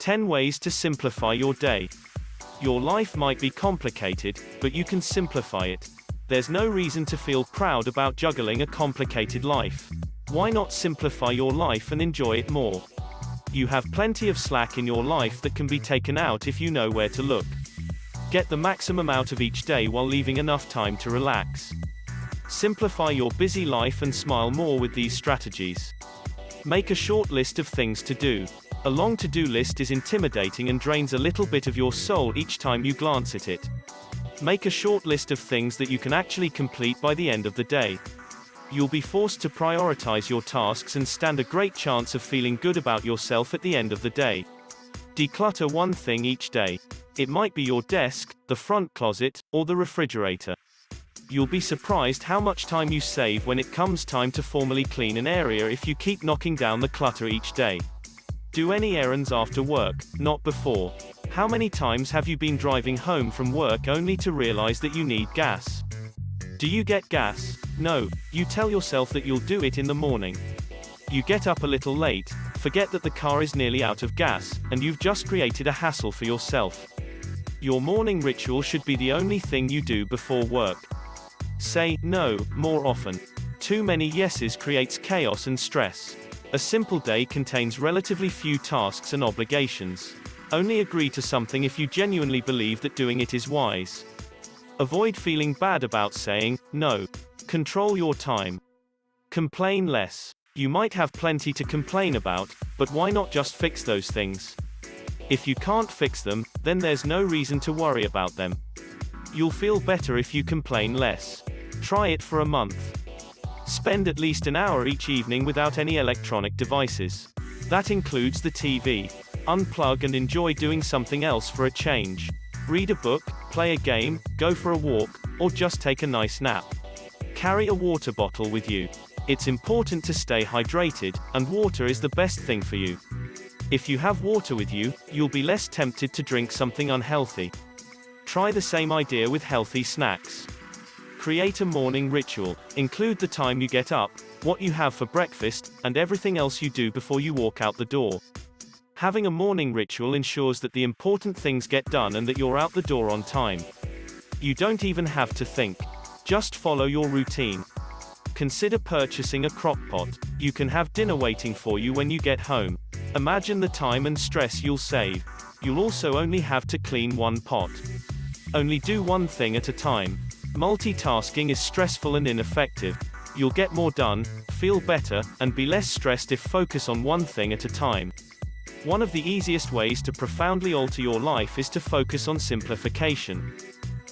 10 ways to simplify your day. Your life might be complicated, but you can simplify it. There's no reason to feel proud about juggling a complicated life. Why not simplify your life and enjoy it more? You have plenty of slack in your life that can be taken out if you know where to look. Get the maximum out of each day while leaving enough time to relax. Simplify your busy life and smile more with these strategies. Make a short list of things to do. A long to-do list is intimidating and drains a little bit of your soul each time you glance at it. Make a short list of things that you can actually complete by the end of the day. You'll be forced to prioritize your tasks and stand a great chance of feeling good about yourself at the end of the day. Declutter one thing each day. It might be your desk, the front closet, or the refrigerator. You'll be surprised how much time you save when it comes time to formally clean an area if you keep knocking down the clutter each day. Do any errands after work, not before. How many times have you been driving home from work only to realize that you need gas? Do you get gas? No, you tell yourself that you'll do it in the morning. You get up a little late, forget that the car is nearly out of gas, and you've just created a hassle for yourself. Your morning ritual should be the only thing you do before work. Say no more often. Too many yeses creates chaos and stress. A simple day contains relatively few tasks and obligations. Only agree to something if you genuinely believe that doing it is wise. Avoid feeling bad about saying no. Control your time. Complain less. You might have plenty to complain about, but why not just fix those things? If you can't fix them, then there's no reason to worry about them. You'll feel better if you complain less. Try it for a month. Spend at least an hour each evening without any electronic devices. That includes the TV. Unplug and enjoy doing something else for a change. Read a book, play a game, go for a walk, or just take a nice nap. Carry a water bottle with you. It's important to stay hydrated, and water is the best thing for you. If you have water with you, you'll be less tempted to drink something unhealthy. Try the same idea with healthy snacks. Create a morning ritual. Include the time you get up, what you have for breakfast, and everything else you do before you walk out the door. Having a morning ritual ensures that the important things get done and that you're out the door on time. You don't even have to think. Just follow your routine. Consider purchasing a crock pot. You can have dinner waiting for you when you get home. Imagine the time and stress you'll save. You'll also only have to clean one pot. Only do one thing at a time. Multitasking is stressful and ineffective. You'll get more done, feel better, and be less stressed if focus on one thing at a time. One of the easiest ways to profoundly alter your life is to focus on simplification.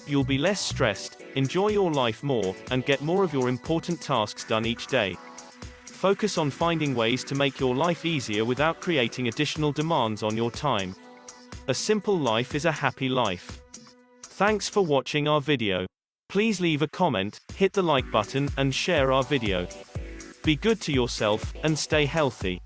You'll be less stressed, enjoy your life more, and get more of your important tasks done each day. Focus on finding ways to make your life easier without creating additional demands on your time. A simple life is a happy life. Thanks for watching our video. Please leave a comment, hit the like button, and share our video. Be good to yourself, and stay healthy.